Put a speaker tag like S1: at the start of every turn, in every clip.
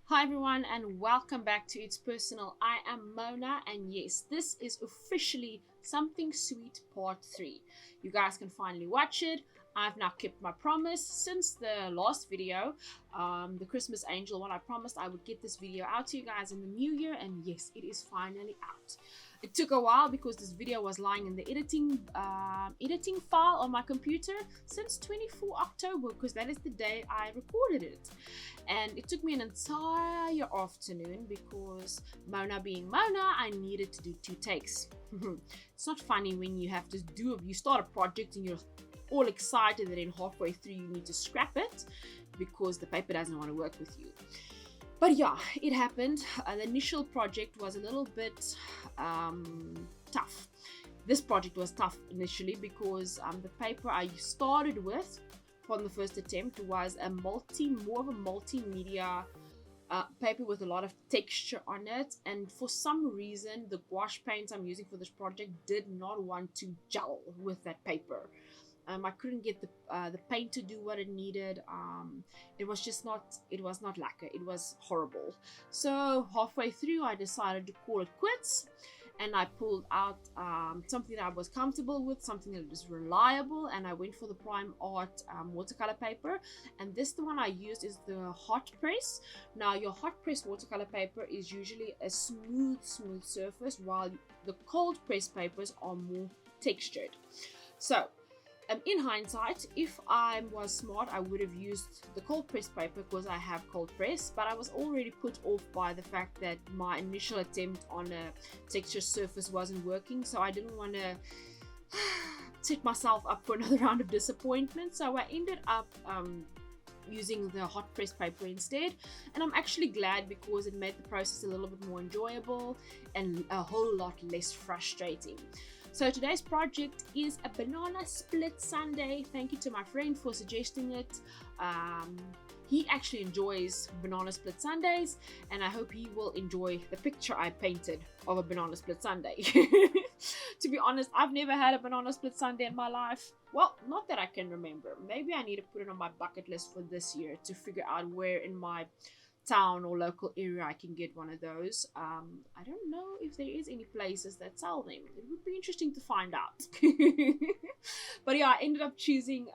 S1: Hi everyone and welcome back to It's Personal. I am Mona and yes, this is officially Something Sweet Part 3. You guys can finally watch it. I've now kept my promise since the last video, the Christmas Angel one. I promised I would get this video out to you guys in the new year, and yes, it is finally out. It took a while because this video was lying in the editing file on my computer since 24 October because that is the day I recorded it. And it took me an entire afternoon because Mona being Mona, I needed to do 2 takes. It's not funny when you have to you start a project and you're all excited that then halfway through you need to scrap it because the paper doesn't want to work with you. But yeah, it happened. The initial project was a little bit tough. This project was tough initially because the paper I started with on the first attempt was more of a multimedia paper with a lot of texture on it, and for some reason the gouache paint I'm using for this project did not want to gel with that paper. I couldn't get the paint to do what it needed. It was not lacquer. It was horrible. So halfway through I decided to call it quits, and I pulled out something that I was comfortable with, something that is reliable, and I went for the Prime Art watercolor paper. And the one I used is the hot press. Now your hot press watercolor paper is usually a smooth surface, while the cold press papers are more textured. So in hindsight, if I was smart, I would have used the cold press paper because I have cold press, but I was already put off by the fact that my initial attempt on a texture surface wasn't working, so I didn't want to set myself up for another round of disappointment. So I ended up using the hot press paper instead, and I'm actually glad because it made the process a little bit more enjoyable and a whole lot less frustrating. So today's project is a banana split sundae. Thank you to my friend for suggesting it. He actually enjoys banana split sundaes, and I hope he will enjoy the picture I painted of a banana split sundae. To be honest, I've never had a banana split sundae in my life. Well, not that I can remember. Maybe I need to put it on my bucket list for this year to figure out where in my town or local area I can get one of those. I don't know if there is any places that sell them. It would be interesting to find out. But yeah, I ended up choosing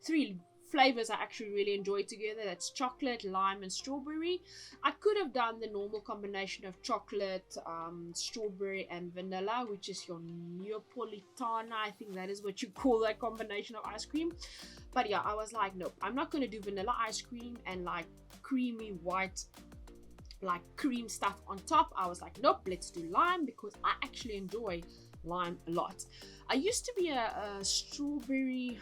S1: 3 flavors I actually really enjoy together. That's chocolate, lime, and strawberry. I could have done the normal combination of chocolate, strawberry, and vanilla, which is your Neapolitana. I think that is what you call that combination of ice cream. But yeah, I was like, nope, I'm not going to do vanilla ice cream and like creamy white like cream stuff on top. I was like, nope, let's do lime because I actually enjoy lime a lot. I used to be a strawberry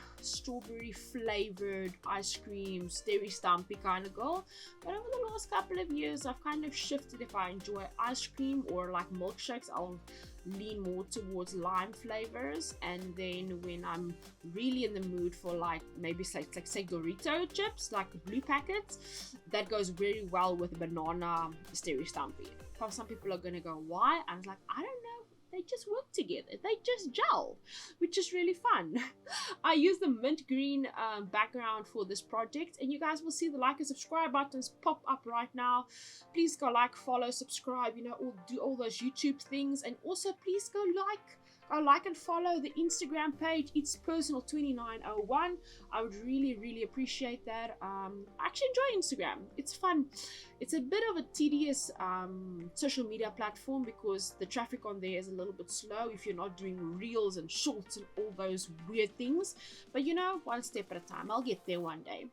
S1: flavored ice cream, Steri Stampy kind of girl, but over the last couple of years I've kind of shifted. If I enjoy ice cream or like milkshakes, I'll lean more towards lime flavors, and then when I'm really in the mood for like maybe say Dorito chips, like the blue packets, that goes very well with banana Steri Stampy. Some people are gonna go, why? I was like, I don't know. They just work together. They just gel, which is really fun. I use the mint green background for this project, and you guys will see the like and subscribe buttons pop up right now. Please go like, follow, subscribe, or do all those YouTube things. And also please go like and follow the Instagram page. It's Personal 2901. I would really appreciate that. I actually enjoy Instagram. It's fun. It's a bit of a tedious social media platform because the traffic on there is a little bit slow if you're not doing reels and shorts and all those weird things. But one step at a time. I'll get there one day.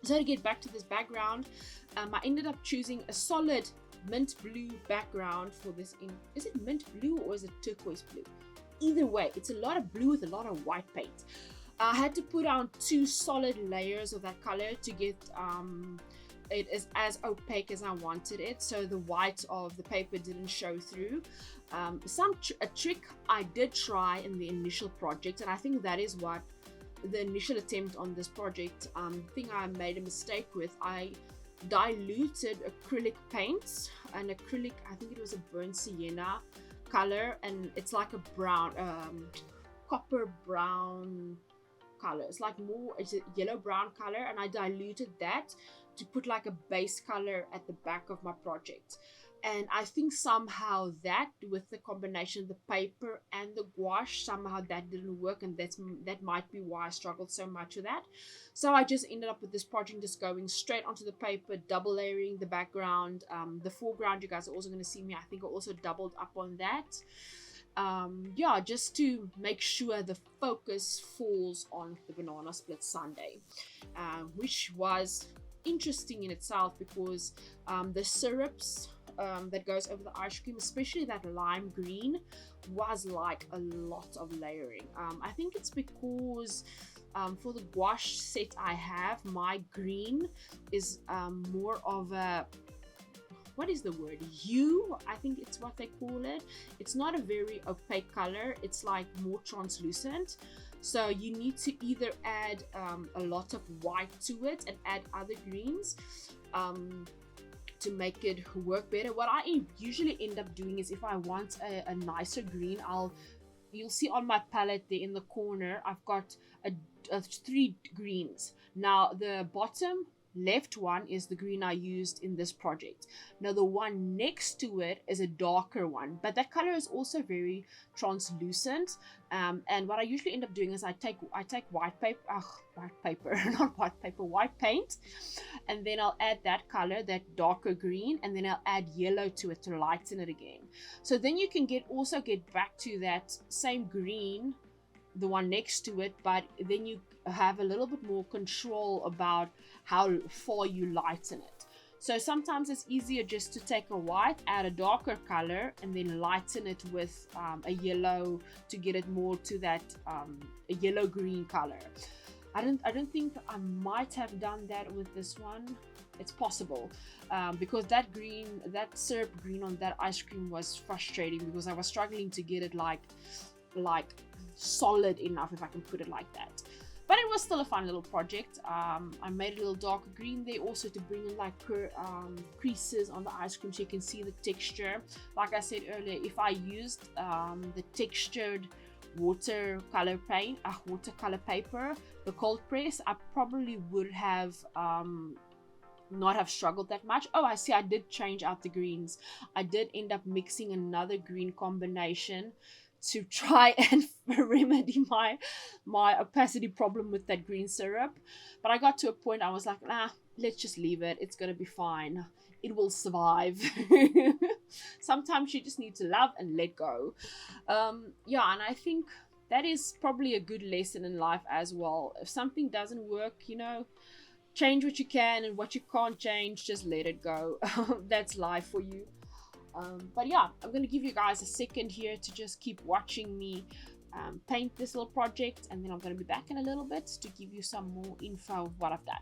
S1: So to get back to this background, I ended up choosing a solid mint blue background for this. Is it mint blue or is it turquoise blue? Either way, it's a lot of blue with a lot of white paint. I had to put on 2 solid layers of that color to get it is as opaque as I wanted it, so the white of the paper didn't show through. A trick I did try in the initial project, and I think that is what the initial attempt on this project thing I made a mistake with. I diluted acrylic paints, and acrylic, I think it was a burnt sienna color, and it's like a brown copper brown color. It's a yellow brown color, and I diluted that to put like a base color at the back of my project. And I think somehow that, with the combination of the paper and the gouache, somehow that didn't work, and that might be why I struggled so much with that. So I just ended up with this project just going straight onto the paper, double layering the background. The foreground, you guys are also going to see me, I think I also doubled up on that. Yeah, just to make sure the focus falls on the banana split sundae, which was interesting in itself, because the syrups that goes over the ice cream, especially that lime green, was like a lot of layering. I think it's because for the gouache set I have, my green is more of a, what is the word, hue, I think it's what they call it. It's not a very opaque color, it's like more translucent. So you need to either add a lot of white to it and add other greens to make it work better. What I usually end up doing is, if I want a nicer green, you'll see on my palette there in the corner, I've got three greens. Now the bottom left one is the green I used in this project. Now the one next to it is a darker one, but that color is also very translucent. And what I usually end up doing is I take white paper, not white paper, white paint, and then I'll add that color, that darker green, and then I'll add yellow to it to lighten it again. So then you can also get back to that same green, the one next to it, but then you have a little bit more control about how far you lighten it. So sometimes it's easier just to take a white, add a darker color, and then lighten it with a yellow to get it more to that a yellow green color. I don't think I might have done that with this one. It's possible, because that syrup green on that ice cream was frustrating, because I was struggling to get it like solid enough, if I can put it like that. But it was still a fun little project. I made a little darker green there also to bring in like creases on the ice cream so you can see the texture. Like I said earlier, if I used the textured watercolor paper, the cold press, I probably would have not have struggled that much. Oh, I see, I did change out the greens. I did end up mixing another green combination to try and remedy my opacity problem with that green syrup. But I got to a point I was like, nah, let's just leave it. It's gonna be fine. It will survive. Sometimes you just need to love and let go. Yeah, and I think that is probably a good lesson in life as well. If something doesn't work, change what you can, and what you can't change, just let it go. That's life for you. But yeah, I'm going to give you guys a second here to just keep watching me paint this little project, and then I'm going to be back in a little bit to give you some more info of what I've done.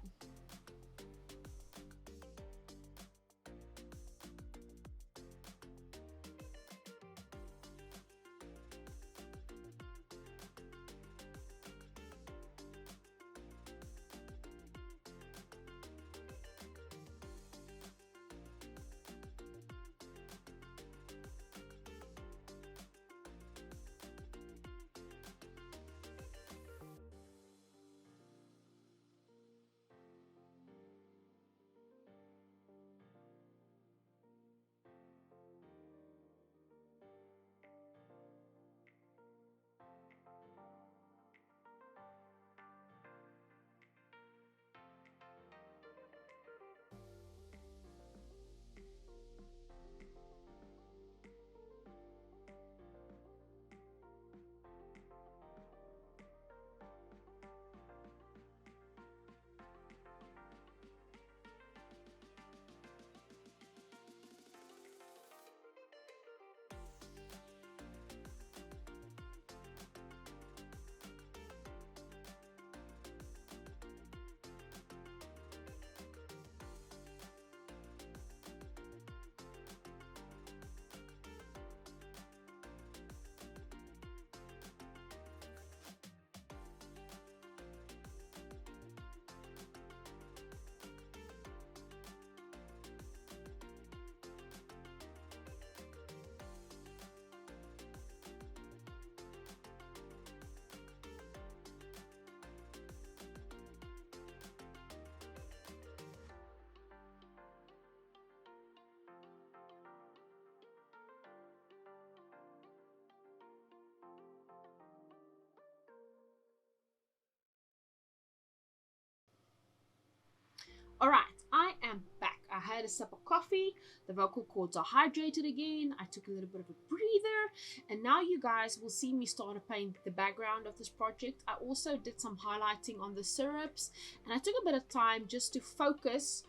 S1: All right, I am back. I had a sip of coffee. The vocal cords are hydrated again. I took a little bit of a breather. And now you guys will see me start to paint the background of this project. I also did some highlighting on the syrups. And I took a bit of time just to focus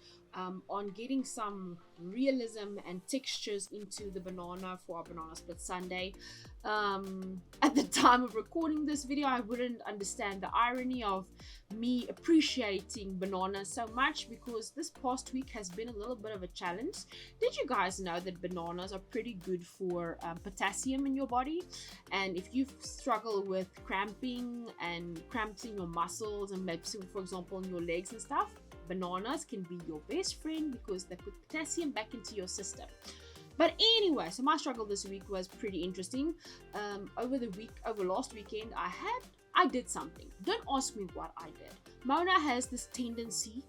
S1: on getting some realism and textures into the banana for our banana split sundae. At the time of recording this video, I wouldn't understand the irony of me appreciating bananas so much, because this past week has been a little bit of a challenge. Did you guys know that bananas are pretty good for potassium in your body? And if you struggle with cramping and cramps in your muscles, and maybe, for example, in your legs and stuff, bananas can be your best friend because they put potassium back into your system. But anyway, so my struggle this week was pretty interesting. Over last weekend, I did something. Don't ask me what I did. Mona has this tendency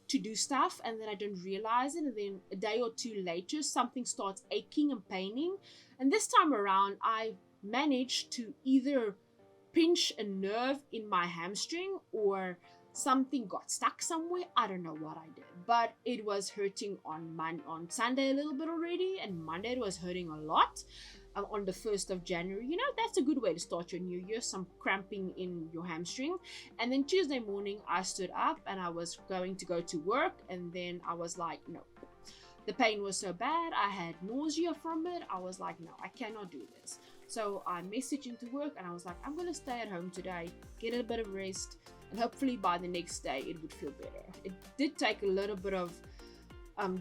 S1: to do stuff and then I don't realize it, and then a day or two later something starts aching and paining. And this time around I managed to either pinch a nerve in my hamstring or something got stuck somewhere. I don't know what I did, but it was hurting on Sunday a little bit already, and Monday it was hurting a lot. On the 1st of January, you know, that's a good way to start your new year, some cramping in your hamstring. And then Tuesday morning I stood up and I was going to go to work, and then I was like, no, the pain was so bad, I had nausea from it. I was like, no, I cannot do this. So I messaged into work and I was like, I'm gonna stay at home today, get a bit of rest, and hopefully by the next day it would feel better. It did take a little bit of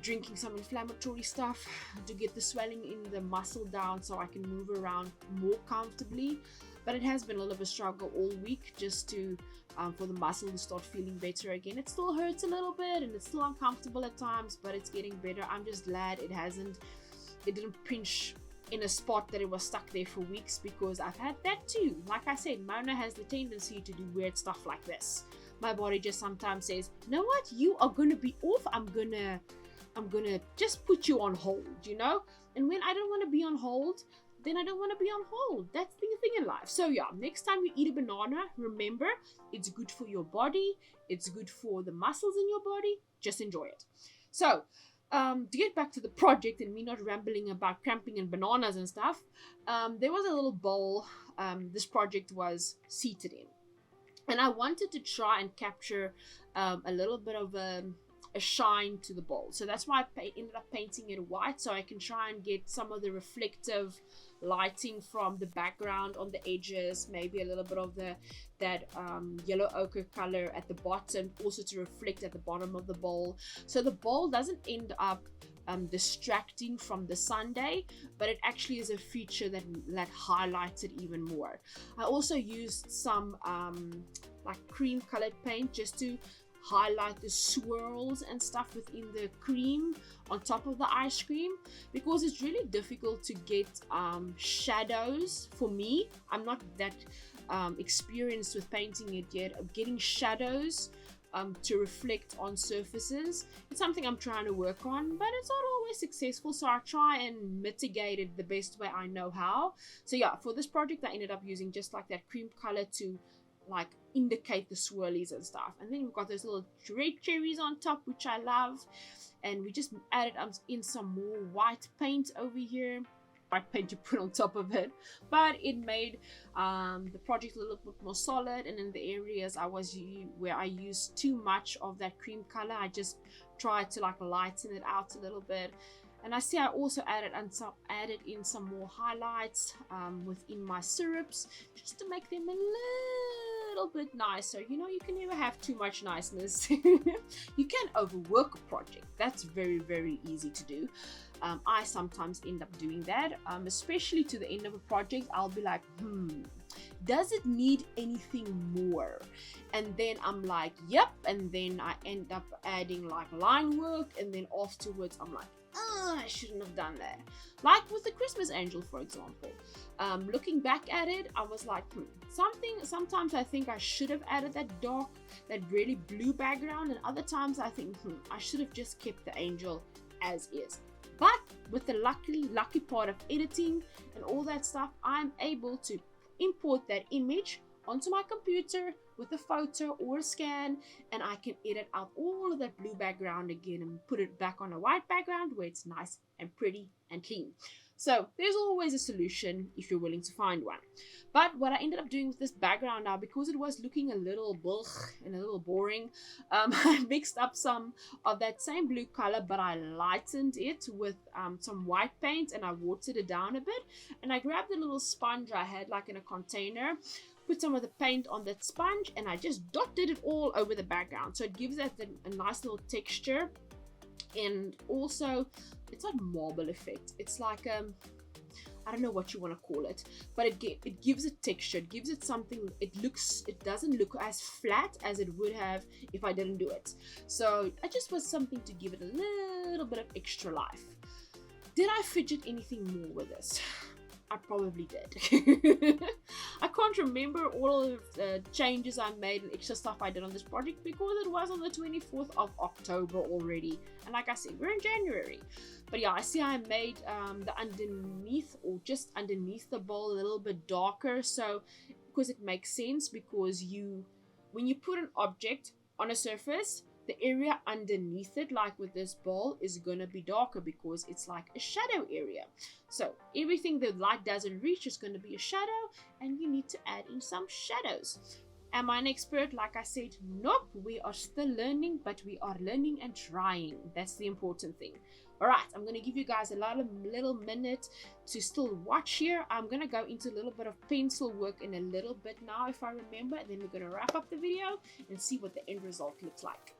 S1: drinking some inflammatory stuff to get the swelling in the muscle down so I can move around more comfortably. But it has been a little bit of a struggle all week just to for the muscle to start feeling better again. It still hurts a little bit and it's still uncomfortable at times, but it's getting better. I'm just glad it didn't pinch in a spot that it was stuck there for weeks, because I've had that too. Like I said, Mona has the tendency to do weird stuff like this. My body just sometimes says, you know what, you are gonna be off, I'm gonna just put you on hold, you know? And when I don't want to be on hold, then I don't want to be on hold. That's the thing in life. So yeah, next time you eat a banana, remember, it's good for your body, it's good for the muscles in your body. Just enjoy it. So to get back to the project and me not rambling about cramping and bananas and stuff, there was a little bowl this project was seated in, and I wanted to try and capture a little bit of a shine to the bowl. So that's why I ended up painting it white, so I can try and get some of the reflective lighting from the background on the edges, maybe a little bit of that yellow ochre color at the bottom, also to reflect at the bottom of the bowl, so the bowl doesn't end up distracting from the sundae, but it actually is a feature that highlights it even more. I also used some like cream colored paint just to highlight the swirls and stuff within the cream on top of the ice cream, because it's really difficult to get shadows. For me, I'm not that experienced with painting it yet, of getting shadows to reflect on surfaces. It's something I'm trying to work on, but it's not always successful, so I try and mitigate it the best way I know how. So yeah, for this project I ended up using just like that cream color to like indicate the swirlies and stuff. And then we've got those little red cherries on top, which I love, and we just added in some more white paint over here, white paint to put on top of it, but it made the project a little bit more solid. And in the areas where I used too much of that cream color, I just tried to like lighten it out a little bit. And I see I also added in some more highlights within my syrups, just to make them a little bit nicer. You know, you can never have too much niceness. You can overwork a project. That's very, very easy to do. I sometimes end up doing that, especially to the end of a project. I'll be like, does it need anything more? And then I'm like, yep. And then I end up adding like line work, and then afterwards I'm like, I shouldn't have done that. Like with the Christmas angel, for example. Looking back at it, I was like, sometimes I think I should have added that really blue background, and other times I think, I should have just kept the angel as is. But with the lucky part of editing and all that stuff, I'm able to import that image onto my computer with a photo or a scan, and I can edit out all of that blue background again and put it back on a white background where it's nice and pretty and clean. So there's always a solution if you're willing to find one. But what I ended up doing with this background now, because it was looking a little blech and a little boring, I mixed up some of that same blue color, but I lightened it with some white paint, and I watered it down a bit. And I grabbed a little sponge I had like in a container, put some of the paint on that sponge, and I just dotted it all over the background. So it gives that a nice little texture. And also, it's not marble effect. It's like I don't know what you want to call it, but it gives it texture. It gives it something. It doesn't look as flat as it would have if I didn't do it. So I just was something to give it a little bit of extra life. Did I fidget anything more with this? I probably did. I can't remember all of the changes I made and extra stuff I did on this project because it was on the 24th of October already. And like I said, we're in January. But yeah, I see I made the underneath, or just underneath the bowl, a little bit darker. So, because it makes sense, because when you put an object on a surface, the area underneath it, like with this bowl, is going to be darker because it's like a shadow area. So everything the light doesn't reach is going to be a shadow, and you need to add in some shadows. Am I an expert? Like I said, nope. We are still learning, but we are learning and trying. That's the important thing. All right, I'm going to give you guys a little minute to still watch here. I'm going to go into a little bit of pencil work in a little bit now, if I remember, and then we're going to wrap up the video and see what the end result looks like.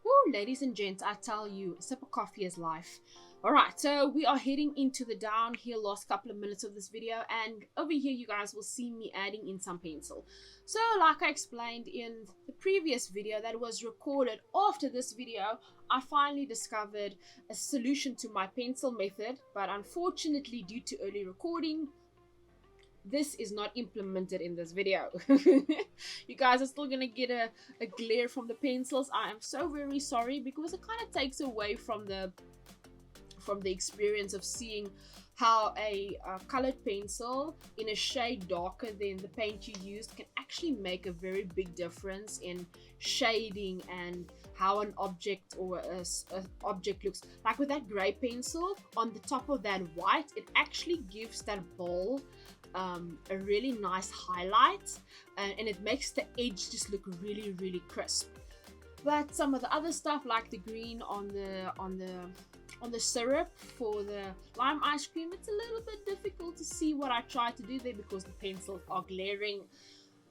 S1: Woo, ladies and gents, I tell you, a sip of coffee is life. Alright, so we are heading into the downhill last couple of minutes of this video, and over here you guys will see me adding in some pencil. So like I explained in the previous video that was recorded after this video, I finally discovered a solution to my pencil method, but unfortunately due to early recording, this is not implemented in this video. You guys are still gonna get a glare from the pencils. I am so very sorry, because it kind of takes away from the experience of seeing how a colored pencil in a shade darker than the paint you used can actually make a very big difference in shading and how an object or a object looks. Like with that gray pencil on the top of that white, it actually gives that bowl a really nice highlight, and it makes the edge just look really, really crisp. But some of the other stuff, like the green on the syrup for the lime ice cream, it's a little bit difficult to see what I tried to do there because the pencils are glaring.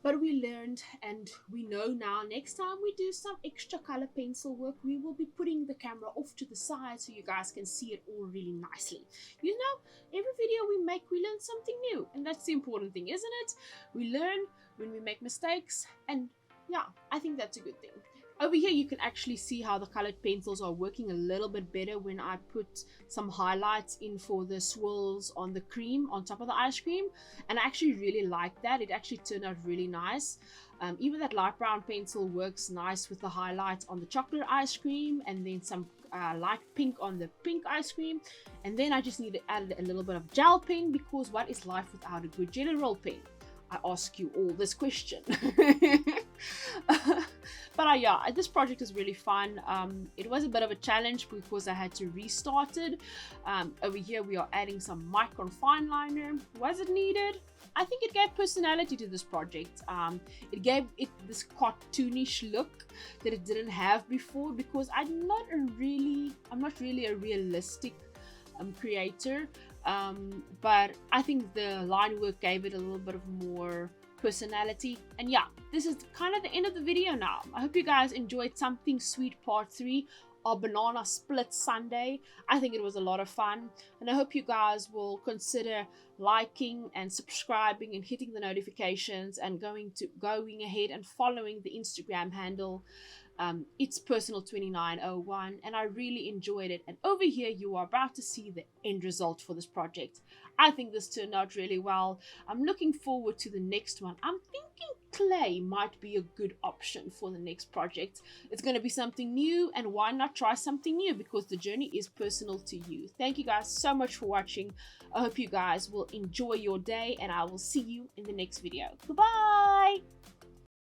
S1: But we learned, and we know now, next time we do some extra color pencil work, we will be putting the camera off to the side so you guys can see it all really nicely. You know, every video we make, we learn something new, and that's the important thing, isn't it? We learn when we make mistakes, and yeah, I think that's a good thing. Over here you can actually see how the colored pencils are working a little bit better when I put some highlights in for the swirls on the cream on top of the ice cream, and I actually really like that. It actually turned out really nice. Even that light brown pencil works nice with the highlights on the chocolate ice cream, and then some light pink on the pink ice cream. And then I just need to add a little bit of gel pen, because what is life without a good jelly roll pen? I ask you all this question. But yeah, this project is really fun. It was a bit of a challenge because I had to restart it. Over here we are adding some micron fine liner. Was it needed? I think it gave personality to this project. It gave it this cartoonish look that it didn't have before, because I'm not really a realistic creator. But I think the line work gave it a little bit of more personality. And yeah, this is kind of the end of the video now. I hope you guys enjoyed Something Sweet Part 3, our banana split Sunday. I think it was a lot of fun, and I hope you guys will consider liking and subscribing and hitting the notifications and going ahead and following the Instagram handle. It's personal 2901, and I really enjoyed it. And over here you are about to see the end result for this project. I think this turned out really well. I'm looking forward to the next one. I'm thinking clay might be a good option for the next project. It's going to be something new, and why not try something new, because the journey is personal to you. Thank you guys so much for watching. I hope you guys will enjoy your day, and I will see you in the next video. Goodbye.